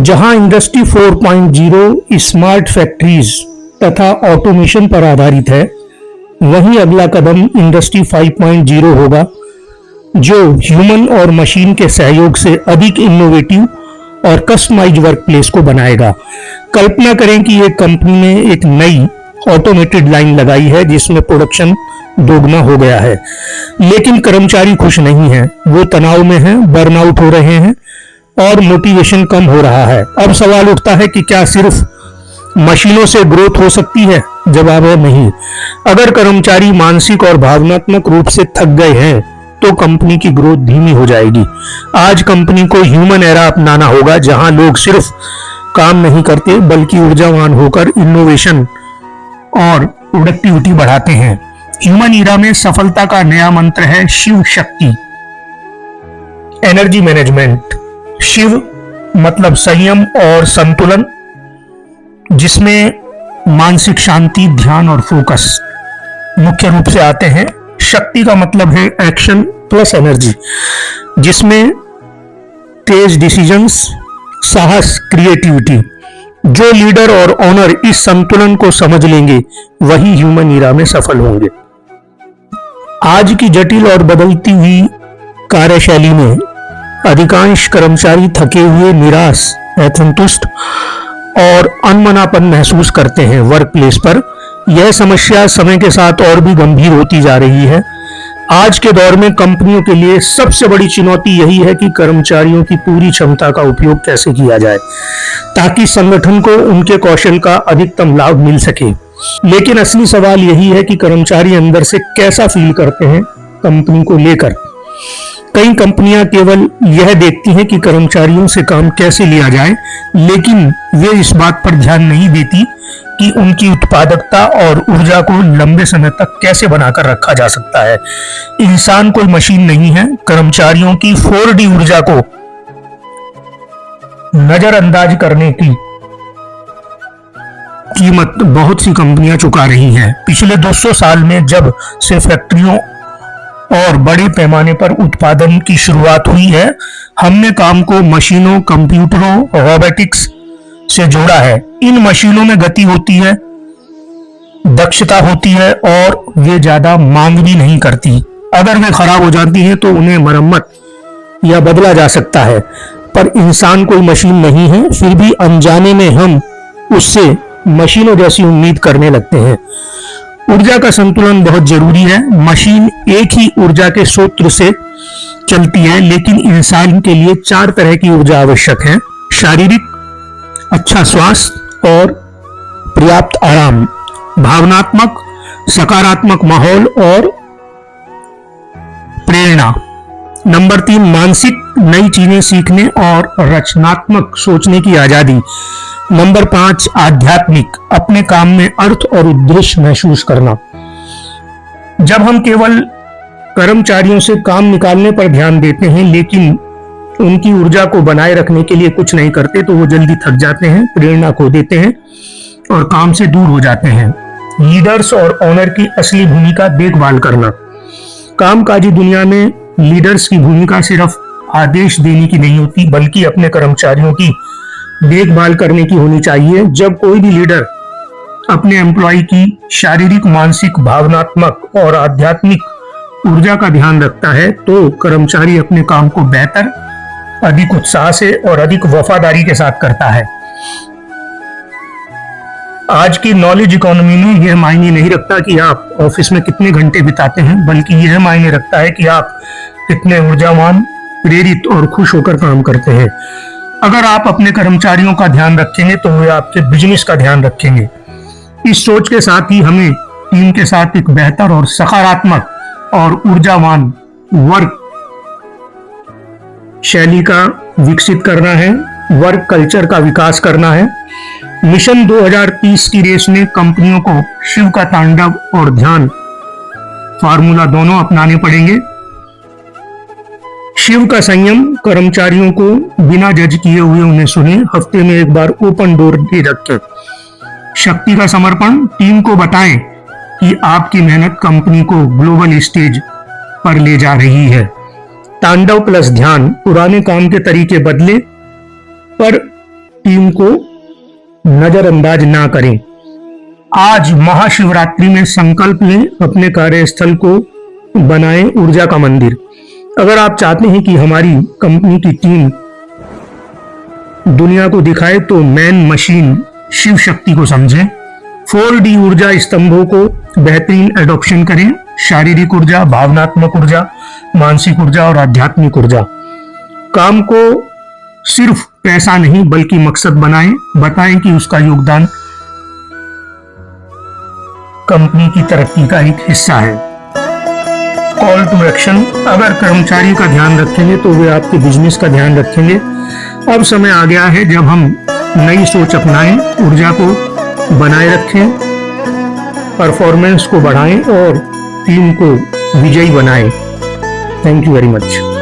जहां industry 4.0 smart factories तथा automation पर आधारित है, वहीं अगला कदम इंडस्ट्री 5.0 होगा, जो ह्यूमन और मशीन के सहयोग से अधिक इनोवेटिव और कस्टमाइज वर्क प्लेस को बनाएगा। कल्पना करें कि एक कंपनी ने एक नई ऑटोमेटेड लाइन लगाई है जिसमें प्रोडक्शन दोगुना हो गया है, लेकिन कर्मचारी खुश नहीं हैं, वो तनाव में हैं, बर्नआउट हो रहे हैं और मोटिवेशन कम हो रहा है। अब सवाल उठता है कि क्या सिर्फ मशीनों से ग्रोथ हो सकती है? जवाब है नहीं। अगर कर्मचारी मानसिक और भावनात्मक रूप से थक गए हैं तो कंपनी की ग्रोथ धीमी हो जाएगी। आज कंपनी को ह्यूमन एरा अपनाना होगा, जहां लोग सिर्फ काम नहीं करते बल्कि ऊर्जावान होकर इनोवेशन और प्रोडक्टिविटी बढ़ाते हैं। ह्यूमन एरा में सफलता का नया मंत्र है शिव शक्ति, एनर्जी मैनेजमेंट। शिव मतलब संयम और संतुलन, जिसमें मानसिक शांति, ध्यान और फोकस मुख्य रूप से आते हैं। शक्ति का मतलब है एक्शन प्लस एनर्जी, जिसमें तेज डिसीजंस, साहस, क्रिएटिविटी। जो लीडर और ओनर इस संतुलन को समझ लेंगे वही ह्यूमन एरा में सफल होंगे। आज की जटिल और बदलती हुई कार्यशैली में अधिकांश कर्मचारी थके हुए, निराश, असंतुष्ट और अनमनापन महसूस करते हैं वर्क प्लेस पर। यह समस्या समय के साथ और भी गंभीर होती जा रही है। आज के दौर में कंपनियों के लिए सबसे बड़ी चुनौती यही है कि कर्मचारियों की पूरी क्षमता का उपयोग कैसे किया जाए ताकि संगठन को उनके कौशल का अधिकतम लाभ मिल सके। लेकिन असली सवाल यही है कि कर्मचारी अंदर से कैसा फील करते हैं कंपनी को लेकर। कई कंपनियां केवल यह देखती हैं कि कर्मचारियों से काम कैसे लिया जाए, लेकिन वे इस बात पर ध्यान नहीं देती कि उनकी उत्पादकता और ऊर्जा को लंबे समय तक कैसे बनाकर रखा जा सकता है। इंसान कोई मशीन नहीं है। कर्मचारियों की 4D ऊर्जा को नजरअंदाज करने की कीमत बहुत सी कंपनियां चुका रही हैं। पिछले 200 साल में जब से फैक्ट्रियों और बड़े पैमाने पर उत्पादन की शुरुआत हुई है, हमने काम को मशीनों, कंप्यूटरों, रोबोटिक्स से जोड़ा है। इन मशीनों में गति होती है, दक्षता होती है और वे ज्यादा मांग भी नहीं करती। अगर वे खराब हो जाती हैं तो उन्हें मरम्मत या बदला जा सकता है। पर इंसान कोई मशीन नहीं है, फिर भी अनजाने में हम उससे मशीनों जैसी उम्मीद करने लगते हैं। ऊर्जा का संतुलन बहुत जरूरी है। मशीन एक ही ऊर्जा के स्रोत से चलती है, लेकिन इंसान के लिए 4 तरह की ऊर्जा आवश्यक है: शारीरिक, अच्छा स्वास्थ्य और पर्याप्त आराम, भावनात्मक, सकारात्मक माहौल और प्रेरणा। नंबर 3, मानसिक, नई चीजें सीखने और रचनात्मक सोचने की आजादी। नंबर 5, आध्यात्मिक, अपने काम में अर्थ और उद्देश्य महसूस करना। जब हम केवल कर्मचारियों से काम निकालने पर ध्यान देते हैं लेकिन उनकी ऊर्जा को बनाए रखने के लिए कुछ नहीं करते तो वो जल्दी थक जाते हैं, प्रेरणा खो देते हैं और काम से दूर हो जाते हैं। लीडर्स और ओनर की असली भूमिका देखभाल करना। कामकाजी दुनिया में लीडर्स की भूमिका सिर्फ आदेश देने की नहीं होती, बल्कि अपने कर्मचारियों की देखभाल करने की होनी चाहिए। जब कोई भी लीडर अपने एम्प्लॉय की शारीरिक, मानसिक, भावनात्मक और आध्यात्मिक ऊर्जा का ध्यान रखता है तो कर्मचारी अपने काम को बेहतर, अधिक उत्साह से और अधिक वफादारी के साथ करता है। आज की नॉलेज इकोनॉमी में यह मायने नहीं रखता कि आप ऑफिस में कितने घंटे बिताते हैं, बल्कि यह मायने रखता है कि आप कितने ऊर्जावान, प्रेरित और खुश होकर काम करते हैं। अगर आप अपने कर्मचारियों का ध्यान रखेंगे तो वे आपके बिजनेस का ध्यान रखेंगे। इस सोच के साथ ही हमें टीम के साथ एक बेहतर और सकारात्मक और ऊर्जावान वर्क शैली का विकसित करना है, वर्क कल्चर का विकास करना है। मिशन 2030 की रेस में कंपनियों को शिव का तांडव और ध्यान फार्मूला दोनों अपनाने पड़ेंगे। शिव का संयम, कर्मचारियों को बिना जज किए हुए उन्हें सुने, हफ्ते में एक बार ओपन डोर दे रखें। शक्ति का समर्पण, टीम को बताएं कि आपकी मेहनत कंपनी को ग्लोबल स्टेज पर ले जा रही है। तांडव प्लस ध्यान, पुराने काम के तरीके बदले पर टीम को नजरअंदाज ना करें। आज महाशिवरात्रि में संकल्प लें, अपने कार्यस्थल को बनाएं ऊर्जा का मंदिर। अगर आप चाहते हैं कि हमारी कंपनी की टीम दुनिया को दिखाए तो मैन मशीन शिव शक्ति को समझें। 4D ऊर्जा स्तंभों को बेहतरीन एडॉप्शन करें। शारीरिक ऊर्जा, भावनात्मक ऊर्जा, मानसिक ऊर्जा और आध्यात्मिक ऊर्जा। काम को सिर्फ पैसा नहीं बल्कि मकसद बनाएं। बताएं कि उसका योगदान कंपनी की तरक्की का एक हिस्सा है। कॉल टू एक्शन, अगर कर्मचारी का ध्यान रखेंगे तो वे आपके बिजनेस का ध्यान रखेंगे। अब समय आ गया है जब हम नई सोच अपनाएं, ऊर्जा को बनाए रखें, परफॉर्मेंस को बढ़ाएं और टीम को विजयी बनाएं। Thank you very much.